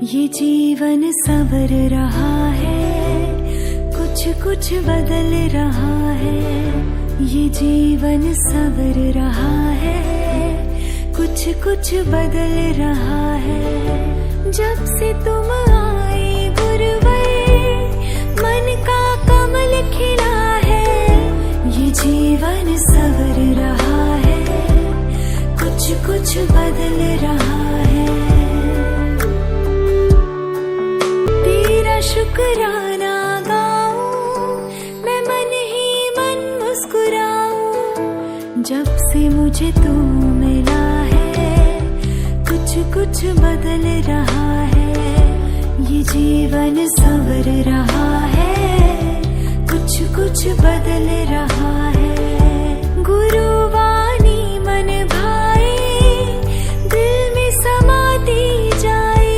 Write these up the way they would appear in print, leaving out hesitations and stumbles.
ये जीवन सवर रहा है, कुछ कुछ बदल रहा है। ये जीवन सवर रहा है, कुछ कुछ बदल रहा है। जब से तुम आए गुरुवर, मन का कमल खिला है। ये जीवन सवर रहा है, कुछ कुछ बदल रहा है। तेरा शुक्राना गाऊं मैं, मन ही मन मुस्कुराऊं। जब से मुझे तू मिला है, कुछ कुछ बदल रहा है। ये जीवन सवर रहा है, कुछ कुछ बदल रहा है। गुरुवाणी मन भाए, दिल में समाती जाए।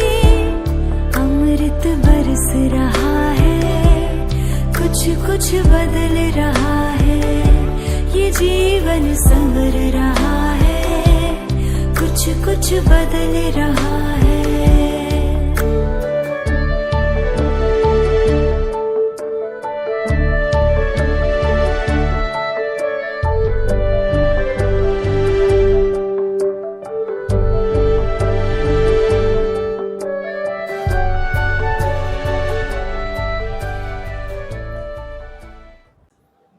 अमृत बरस रहा है, कुछ कुछ बदल रहा है। ये जीवन संवर रहा है, कुछ कुछ बदल रहा है।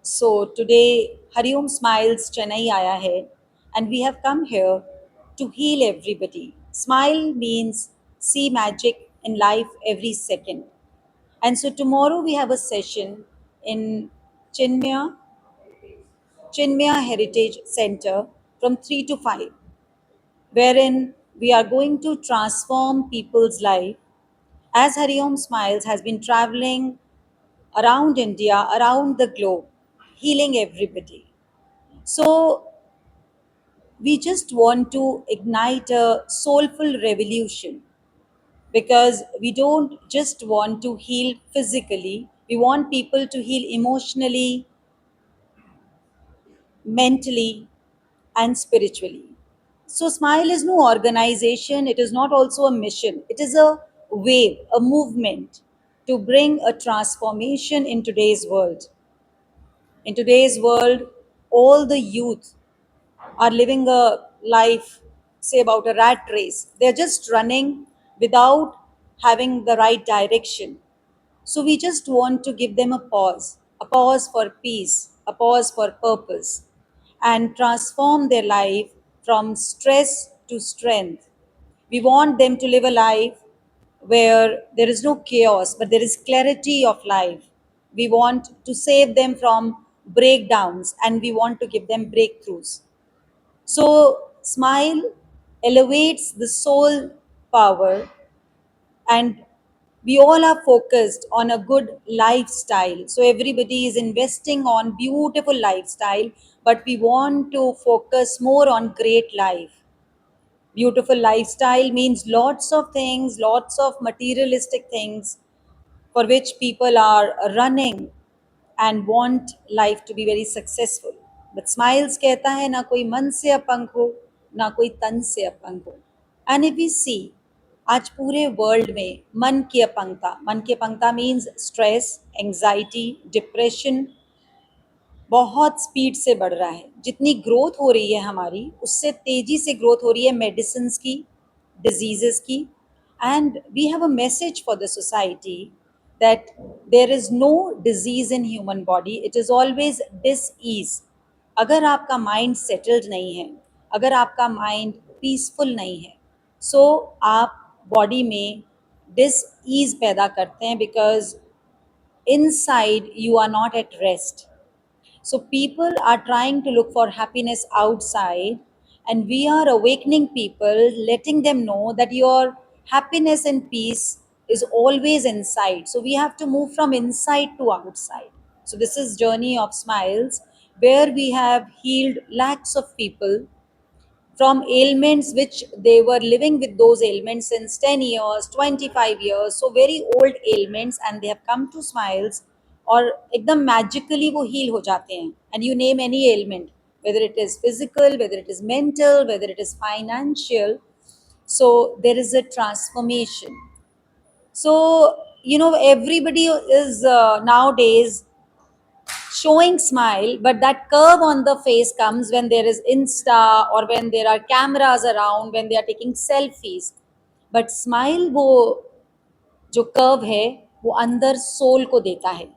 So today Hariom Smiles Chennai आया है and we have come here to heal everybody. Smile means see magic in life every second. And so tomorrow we have a session in Chinmaya Heritage Center from 3 to 5, wherein we are going to transform people's life as Hariom Smiles has been traveling around India, around the globe, healing everybody. So we just want to ignite a soulful revolution, because we don't just want to heal physically, we want people to heal emotionally, mentally, and spiritually. So, Smile is no organization, it is not also a mission, it is a wave, a movement to bring a transformation in today's world. In today's world, all the youth are living a life, say, about a rat race. They're just running without having the right direction. So we just want to give them a pause for peace, a pause for purpose, and transform their life from stress to strength. We want them to live a life where there is no chaos, but there is clarity of life. We want to save them from breakdowns and we want to give them breakthroughs. So, Smile elevates the soul power, and we all are focused on a good lifestyle. So, everybody is investing on beautiful lifestyle, but we want to focus more on great life. Beautiful lifestyle means lots of things, lots of materialistic things for which people are running and want life to be very successful. But Smiles कहता है ना कोई मन से अपंग हो, ना कोई तन से अपंग हो. And if we see, आज पूरे वर्ल्ड में मन की अपंगता मीन्स स्ट्रेस, एंग्जाइटी, डिप्रेशन बहुत स्पीड से बढ़ रहा है. जितनी ग्रोथ हो रही है हमारी, उससे तेजी से ग्रोथ हो रही है मेडिसिन की, डिजीजेस की. And we have a message for the society that there is no disease in human body, it is always dis-ease. अगर आपका माइंड सेटल्ड नहीं है, अगर आपका माइंड पीसफुल नहीं है, सो आप बॉडी में डिस-ईज पैदा करते हैं, because inside you are not at rest. So people are trying to look for happiness outside, and we are awakening people, letting them know that your happiness and peace is always inside. So we have to move from inside to outside. So this is Journey of Smiles, where we have healed lakhs of people from ailments which they were living with those ailments since 10 years, 25 years, so very old ailments, and they have come to Smiles, और एकदम magically वो heal हो जाते हैं. And you name any ailment, whether it is physical, whether it is mental, whether it is financial, so there is a transformation. So, everybody is nowadays showing smile, but that curve on the face comes when there is Insta or when there are cameras around, when they are taking selfies. But smile वो जो curve है वो अंदर soul को देता है.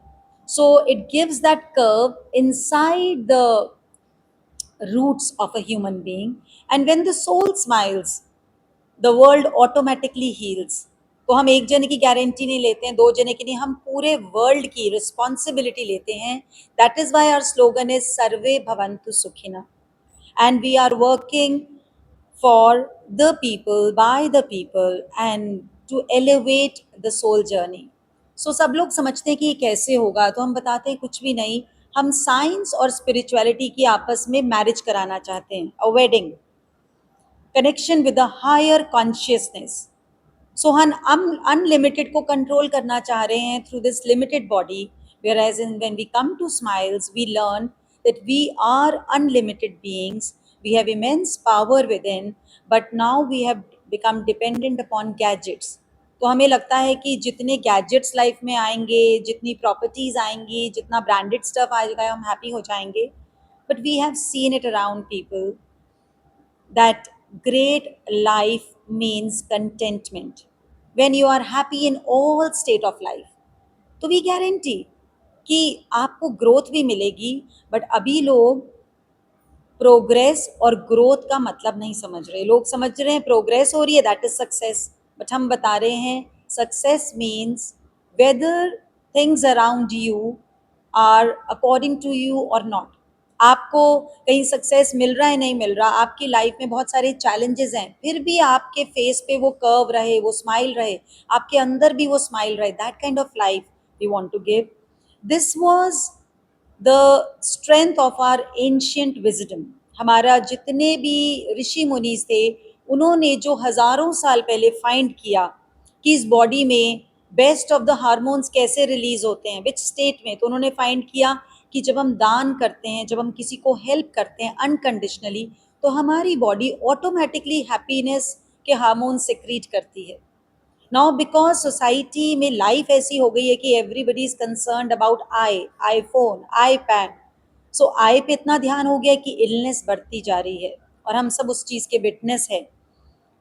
So it gives that curve inside the roots of a human being, and when the soul smiles, the world automatically heels. तो हम एक जने की गारंटी नहीं लेते हैं, दो जने की नहीं, हम पूरे वर्ल्ड की रिस्पॉन्सिबिलिटी लेते हैं. That is why our slogan is सर्वे भवंतु सुखिना, and we are working for the people, by the people, and to elevate the soul journey. So सब लोग समझते हैं कि ये कैसे होगा, तो हम बताते हैं कुछ भी नहीं. हम साइंस और स्पिरिचुअलिटी की आपस में मैरिज कराना चाहते हैं, a wedding, connection with a higher consciousness. So हम अनलिमिटेड को कंट्रोल करना चाह रहे हैं through this limited body, whereas when we come to smiles we learn that we are unlimited beings, we have immense power within, but now we have become dependent upon gadgets. तो हमें लगता है कि जितने गैजेट्स लाइफ में आएंगे, जितनी properties आएंगी, जितना ब्रांडेड स्टफ आएगा, हम हैप्पी हो जाएंगे. But we have seen it around people that great life means contentment. When you are happy in all state of life, तो वी गारंटी कि आपको ग्रोथ भी मिलेगी. बट अभी लोग प्रोग्रेस और ग्रोथ का मतलब नहीं समझ रहे. लोग समझ रहे हैं प्रोग्रेस हो रही है, दैट इज सक्सेस. बट हम बता रहे हैं success means whether things around you are according to you or not. आपको कहीं सक्सेस मिल रहा है, नहीं मिल रहा, आपकी लाइफ में बहुत सारे चैलेंजेस हैं, फिर भी आपके फेस पे वो कर्व रहे, वो स्माइल रहे, आपके अंदर भी वो स्माइल रहे. That kind of life we want to give. This was the strength of our ancient wisdom. हमारा जितने भी ऋषि मुनीस थे, उन्होंने जो हजारों साल पहले फाइंड किया कि इस बॉडी में बेस्ट ऑफ द हार्मोन्स कैसे रिलीज होते हैं, विच स्टेट में, तो उन्होंने फाइंड किया कि जब हम दान करते हैं, जब हम किसी को हेल्प करते हैं अनकंडीशनली, तो हमारी बॉडी ऑटोमेटिकली हैप्पीनेस के हार्मोन सिक्रीट करती है. नाउ बिकॉज सोसाइटी में लाइफ ऐसी हो गई है कि everybody is concerned about iPhone, iPad. So I पे इतना ध्यान हो गया कि इलनेस बढ़ती जा रही है, और हम सब उस चीज़ के विटनेस है.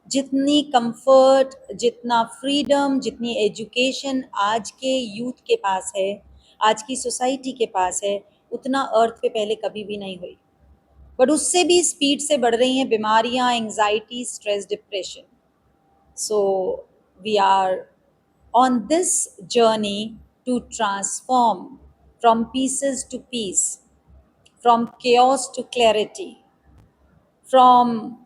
जितनी कंफर्ट, जितना फ्रीडम, जितनी एजुकेशन आज के यूथ के पास है, आज की सोसाइटी के पास है, उतना अर्थ पे पहले कभी भी नहीं हुई. बट उससे भी स्पीड से बढ़ रही हैं बीमारियां, anxiety, stress, depression. So we are on this journey to transform from pieces to peace, from chaos to clarity, from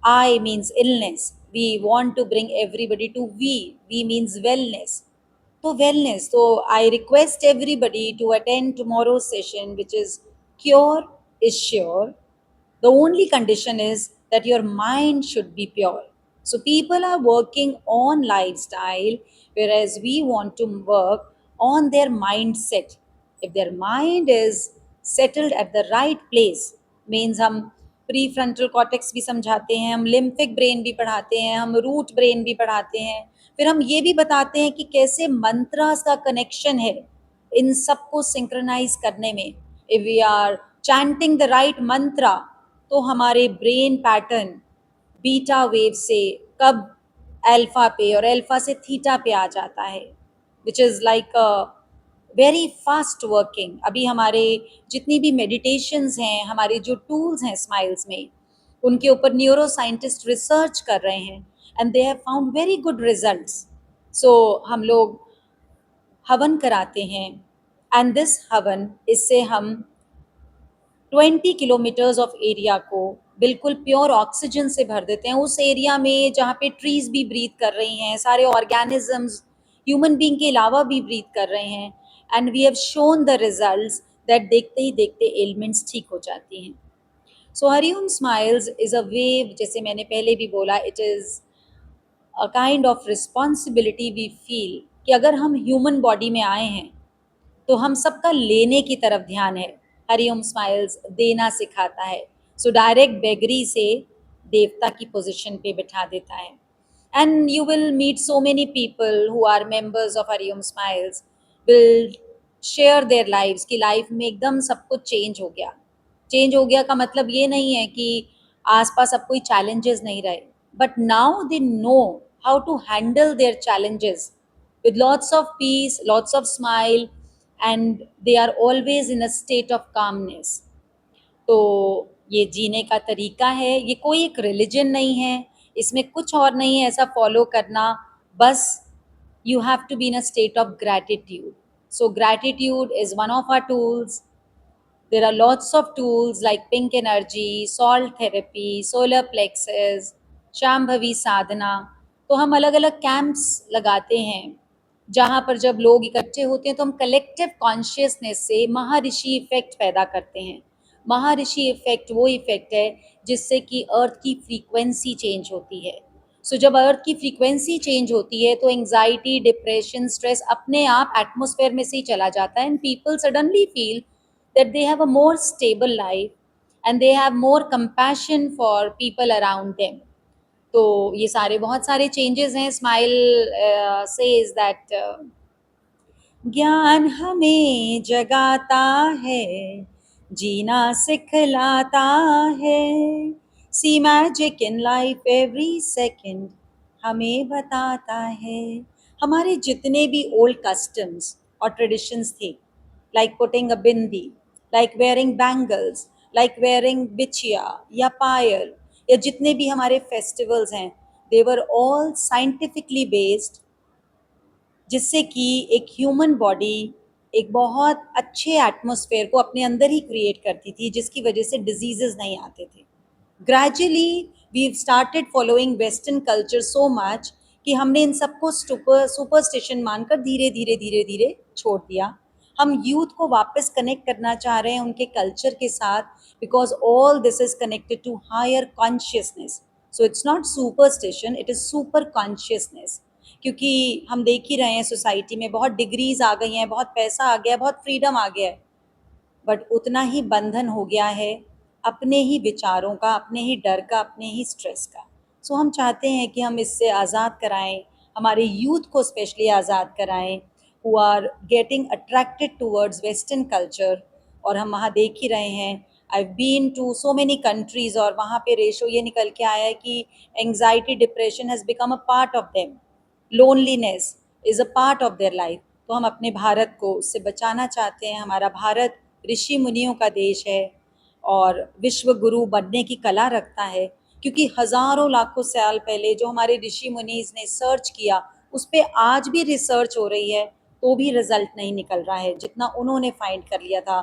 I means illness. We want to bring everybody to we. We means wellness. So wellness. So I request everybody to attend tomorrow's session, which is cure is sure. The only condition is that your mind should be pure. So people are working on lifestyle, whereas we want to work on their mindset. If their mind is settled at the right place, means हम pre frontal cortex भी समझाते हैं, हम लिम्फिक brain भी पढ़ाते हैं, हम root brain भी पढ़ाते हैं. फिर हम ये भी बताते हैं कि कैसे मंत्रास का कनेक्शन है इन सबको सिंक्रोनाइज करने में. If we are chanting the right mantra, तो हमारे ब्रेन पैटर्न बीटा वेव से कब अल्फा पे और अल्फा से थीटा पे आ जाता है, which is like very fast working. अभी हमारे जितनी भी मेडिटेशंस हैं, हमारे जो टूल्स हैं स्माइल्स में, उनके ऊपर न्यूरो साइंटिस्ट रिसर्च कर रहे हैं, and they have found very good results. So हम लोग हवन कराते हैं, एंड दिस हवन, इससे हम 20 किलोमीटर्स ऑफ एरिया को बिल्कुल प्योर ऑक्सीजन से भर देते हैं. उस एरिया में जहाँ पे ट्रीज भी ब्रीथ कर रही हैं, सारे ऑर्गेनिजम्स ह्यूमन बीइंग के अलावा भी ब्रीथ कर रहे हैं, and we have shown the results that देखते ही देखते एलिमेंट्स ठीक हो जाती हैं. So Hariom Smiles is a wave, जैसे मैंने पहले भी बोला, it is a kind of responsibility we feel कि अगर हम ह्यूमन बॉडी में आए हैं तो हम सबका लेने की तरफ ध्यान है. हरिओम स्माइल्स देना सिखाता है. सो डायरेक्ट बेगरी से देवता की पोजीशन पे बिठा देता है. And you will meet so many people who are members of Hariom Smiles, will share their lives कि लाइफ में एकदम सब कुछ चेंज हो गया का मतलब ये नहीं है कि आसपास अब कोई चैलेंजेस नहीं रहे, but now they know how to handle their challenges with lots of peace, lots of smile, and they are always in a state of calmness. तो ये जीने का तरीका है, ये कोई एक रिलीजन नहीं है, इसमें कुछ और नहीं है ऐसा फॉलो करना, बस you have to be in a state of gratitude. So gratitude is one of our tools. There are lots of tools like pink energy, salt therapy, solar plexus, Shambhavi sadhana. तो हम अलग अलग camps लगाते हैं जहाँ पर जब लोग इकट्ठे होते हैं तो हम कलेक्टिव कॉन्शियसनेस से महर्षि इफेक्ट पैदा करते हैं. महर्षि इफेक्ट वो इफेक्ट है जिससे कि अर्थ की फ्रीक्वेंसी चेंज होती है. सो जब अर्थ की फ्रीक्वेंसी चेंज होती है तो एंग्जाइटी, डिप्रेशन, स्ट्रेस अपने आप एटमॉस्फेयर में से ही चला जाता है, and people suddenly feel that they have a more stable life and they have more compassion for people around them. तो ये सारे बहुत सारे चेंजेस हैं. स्माइल सेज दैट ज्ञान हमें जगाता है, जीना सिखलाता है, see magic in life every second हमें बताता है. हमारे जितने भी ओल्ड कस्टम्स और ट्रेडिशंस थे, like putting a bindi, like wearing bangles, like wearing bichya या पायल, या जितने भी हमारे फेस्टिवल्स हैं, they were all scientifically based, जिससे कि एक ह्यूमन बॉडी एक बहुत अच्छे एटमॉस्फेयर को अपने अंदर ही क्रिएट करती थी, जिसकी वजह से डिजीजेस नहीं आते थे. Gradually we started following western culture so much कि हमने इन सबको सुपरस्टिशन मानकर धीरे धीरे धीरे धीरे छोड़ दिया. हम यूथ को वापस कनेक्ट करना चाह रहे हैं उनके कल्चर के साथ, because all this is connected to higher consciousness. So it's not superstition, it is super consciousness. क्योंकि हम देख ही रहे हैं सोसाइटी में बहुत डिग्रीज आ गई हैं, बहुत पैसा आ गया है, बहुत फ्रीडम आ गया है, बट उतना ही बंधन हो गया है अपने ही विचारों का, अपने ही डर का, अपने ही स्ट्रेस का. सो हम चाहते हैं कि हम इससे आज़ाद कराएं, हमारे यूथ को स्पेशली आज़ाद कराएं who are getting attracted towards western culture. और हम वहाँ देख ही रहे हैं, I been to so many countries, और वहाँ पे रेशो ये निकल के आया है कि anxiety, depression has become a part of them, loneliness is a part of their life. तो हम अपने भारत को उससे बचाना चाहते हैं. हमारा भारत ऋषि मुनियों का देश है और विश्व गुरु बनने की कला रखता है, क्योंकि हज़ारों लाखों साल पहले जो हमारे ऋषि मुनीज़ ने सर्च किया, उस पर आज भी रिसर्च हो रही है, तो भी रिजल्ट नहीं निकल रहा है जितना उन्होंने फाइंड कर लिया था.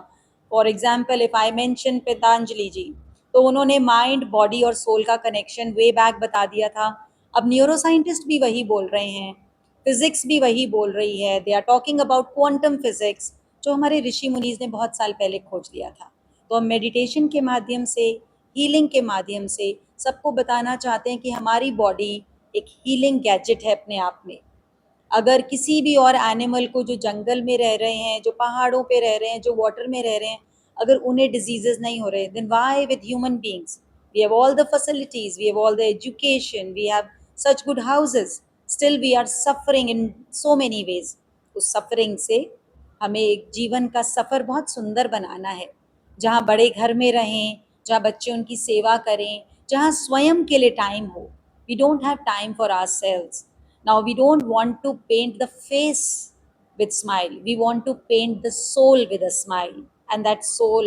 For example if I mention Patanjali ji, तो उन्होंने माइंड, बॉडी और सोल का कनेक्शन वे बैक बता दिया था. अब न्यूरो साइंटिस्ट भी वही बोल रहे हैं, फिजिक्स भी वही बोल रही है. They are talking about quantum physics, जो हमारे ऋषि मुनीज़ ने बहुत साल पहले खोज लिया था. तो हम मेडिटेशन के माध्यम से, हीलिंग के माध्यम से सबको बताना चाहते हैं कि हमारी बॉडी एक हीलिंग गैजेट है अपने आप में. अगर किसी भी और एनिमल को जो जंगल में रह रहे हैं, जो पहाड़ों पे रह रहे हैं, जो वाटर में रह रहे हैं, अगर उन्हें डिजीजेस नहीं हो रहे, then why with human beings? We have all the facilities, we have all the education, we have such good houses, still we are suffering in so many ways. उस सफरिंग से हमें एक जीवन का सफ़र बहुत सुंदर बनाना है, जहाँ बड़े घर में रहें, जहाँ बच्चे उनकी सेवा करें, जहाँ स्वयं के लिए टाइम हो. We don't have time for ourselves. Now, we don't want to paint the face with smile. We want to paint the soul with a smile. And that soul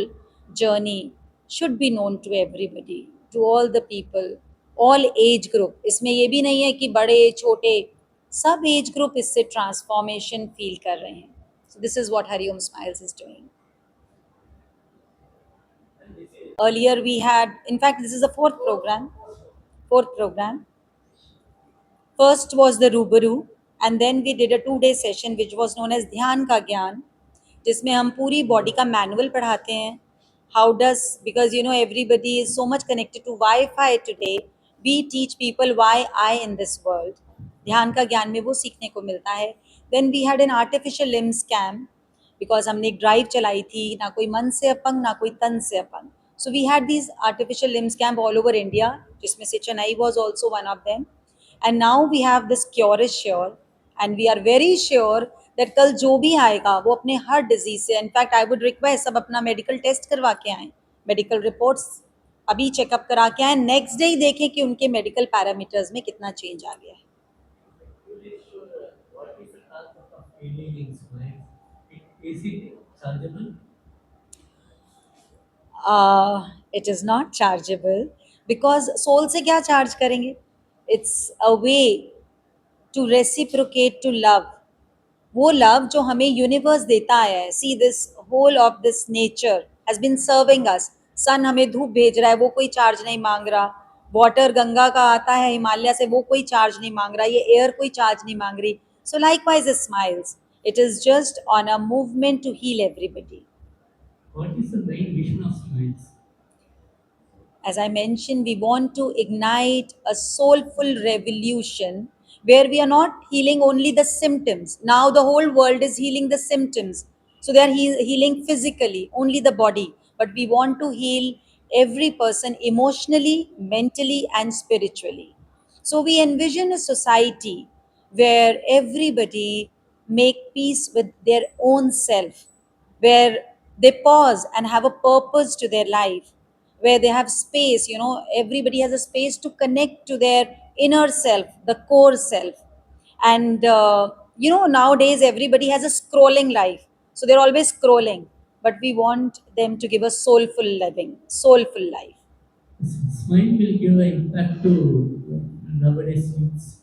journey should be known to everybody, to all the people, all age group. इसमें ये भी नहीं है कि बड़े छोटे, सब age group इससे ट्रांसफॉर्मेशन फील कर रहे हैं. So this is what Hariom Smiles is doing. Earlier we had, in fact, this is the fourth program. First was the Rubaru, and then we did a 2-day session which was known as ध्यान का ज्ञान, जिसमें हम पूरी body का manual पढ़ाते हैं. How does, because you know everybody is so much connected to Wi-Fi today, we teach people why I in this world. ध्यान का ज्ञान में वो सीखने को मिलता है. Then we had an artificial limbs camp, because हमने एक ड्राइव चलाई थी, ना कोई मन से अपंग, ना कोई तन से अपंग. So we had these artificial limbs camp all over India, जिसमें से Chennai was also one of them. And now we have this cure is sure, and we are very sure that कल जो भी आएगा वो अपने हर डिजीज से, in fact I would request सब अपना मेडिकल टेस्ट करवा के आएँ, मेडिकल रिपोर्ट्स अभी चेकअप करा के आए, नेक्स्ट डे ही देखें कि उनके मेडिकल पैरामीटर्स में कितना चेंज आ गया है. What is the concept of healing in science? Is it chargeable? It is not chargeable because soul से क्या charge करेंगे? It's a way to reciprocate to love. वो लव जो हमें यूनिवर्स देता आया है. See this whole of this nature has been serving us. Sun हमें धूप भेज रहा है, वो कोई चार्ज नहीं मांग रहा. वाटर गंगा का आता है हिमालय से, वो कोई चार्ज नहीं मांग रहा. ये एयर कोई चार्ज नहीं मांग रही. So likewise smiles, it is just on a movement to heal everybody. What is the main vision of science? As I mentioned, we want to ignite a soulful revolution where we are not healing only the symptoms. Now, the whole world is healing the symptoms. So, they are healing physically, only the body. But we want to heal every person emotionally, mentally, and spiritually. So, we envision a society where everybody make peace with their own self, where they pause and have a purpose to their life, where they have space, everybody has a space to connect to their inner self, the core self. And nowadays everybody has a scrolling life, so they're always scrolling, but we want them to give a soulful living, soulful life. Smile will give an impact to nowadays youths.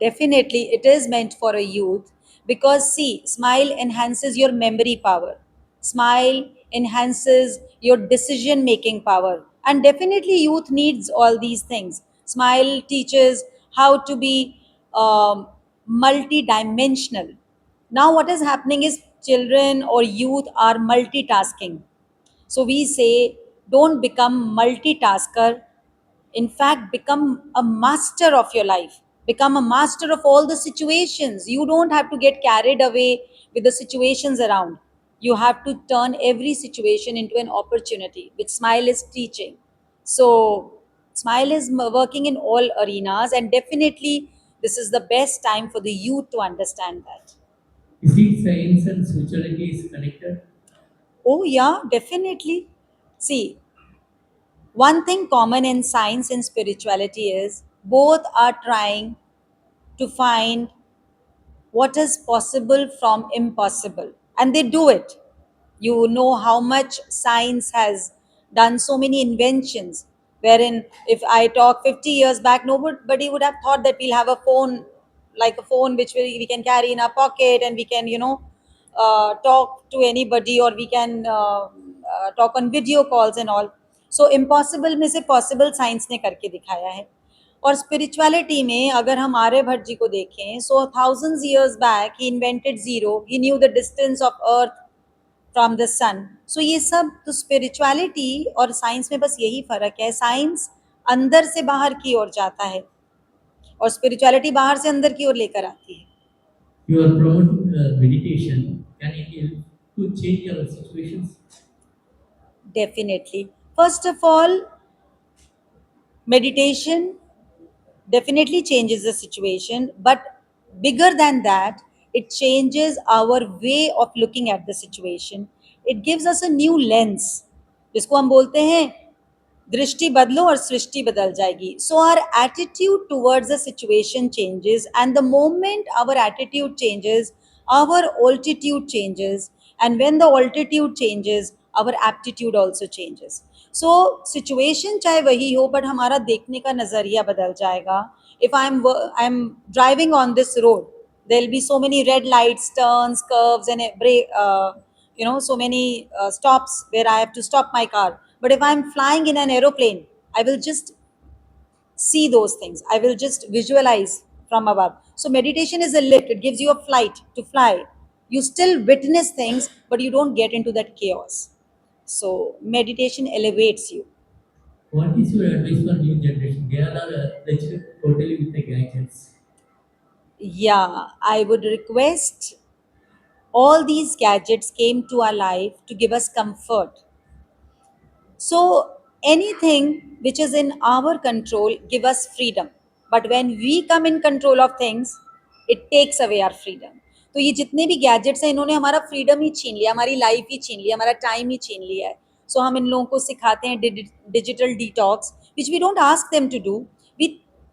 Definitely, it is meant for a youth because see, smile enhances your memory power. Smile enhances your decision making power. And definitely, youth needs all these things. Smile teaches how to be multi dimensional. Now, what is happening is children or youth are multitasking. So we say, don't become multitasker. In fact, become a master of your life. Become a master of all the situations. You don't have to get carried away with the situations around. You have to turn every situation into an opportunity, which Smile is teaching. So, Smile is working in all arenas, and definitely, this is the best time for the youth to understand that. Is it science and spirituality is connected? Oh, yeah, definitely. See, one thing common in science and spirituality is both are trying to find what is possible from impossible, and they do it. You know how much science has done so many inventions, wherein if I talk 50 years back, nobody would have thought that we'll have a phone, like a phone which we can carry in our pocket, and we can talk to anybody, or we can talk on video calls and all. So impossible में से possible science ने करके दिखाया है. और spirituality में अगर हम आर्यभट्ट जी को देखें, so thousands years back he invented zero, he knew the distance of earth from the sun. So ये सब तो स्पिरिचुअलिटी और साइंस में बस यही फर्क है. साइंस अंदर से बाहर की ओर जाता है और स्पिरिचुअलिटी बाहर से अंदर की ओर लेकर आती है. You are promoting meditation. Can it help to change our situations? Definitely. First of all, meditation definitely changes the situation, but bigger than that, it changes our way of looking at the situation. It gives us a new lens, जिसको हम बोलते हैं दृष्टि बदलो और सृष्टि बदल जाएगी. So our attitude towards the situation changes, and the moment our attitude changes, our altitude changes, and when the altitude changes, our aptitude also changes. So situation चाहे वही हो, but हमारा देखने का नजरिया बदल जाएगा. If I'm driving on this road, there'll be so many red lights, turns, curves, and so many stops where I have to stop my car. But if I'm flying in an aeroplane, I will just see those things. I will just visualize from above. So meditation is a lift. It gives you a flight to fly. You still witness things, but you don't get into that chaos. So meditation elevates you. What is your advice for new generation? They are touched totally with the gadgets. Yeah, I would request all these gadgets came to our life to give us comfort. So anything which is in our control give us freedom. But when we come in control of things, it takes away our freedom. तो ये जितने भी gadgets हैं इन्होंने हमारा freedom ही छीन लिया, हमारी लाइफ ही छीन लिया, हमारा टाइम ही छीन लिया है. सो हम इन लोगों को सिखाते हैं digital detox, which we don't ask them to do. We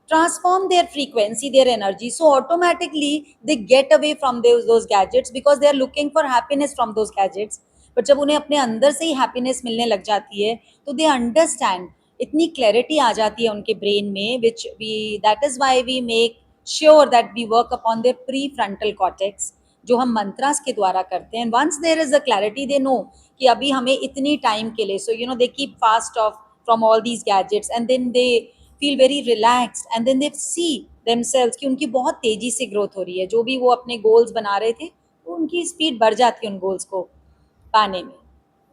transform their frequency, their energy, so automatically they get away from those gadgets because they are looking for happiness from those gadgets. But जब उन्हें अपने अंदर से ही happiness मिलने लग जाती है तो दे अंडरस्टैंड, इतनी क्लैरिटी आ जाती है उनके ब्रेन में, which we that is why we make sure that we work upon their prefrontal cortex, जो हम मंत्रास के द्वारा करते हैं. Once there is a clarity they know कि अभी हमें इतनी टाइम के लिए, so you know they keep fast off from all these gadgets and then they feel very relaxed and then they see themselves कि उनकी बहुत तेजी से ग्रोथ हो रही है. जो भी वो अपने गोल्स बना रहे थे वो उनकी स्पीड बढ़ जाती है उन गोल्स को पाने में.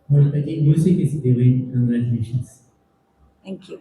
Monica ji, music is divine. Congratulations. Thank you.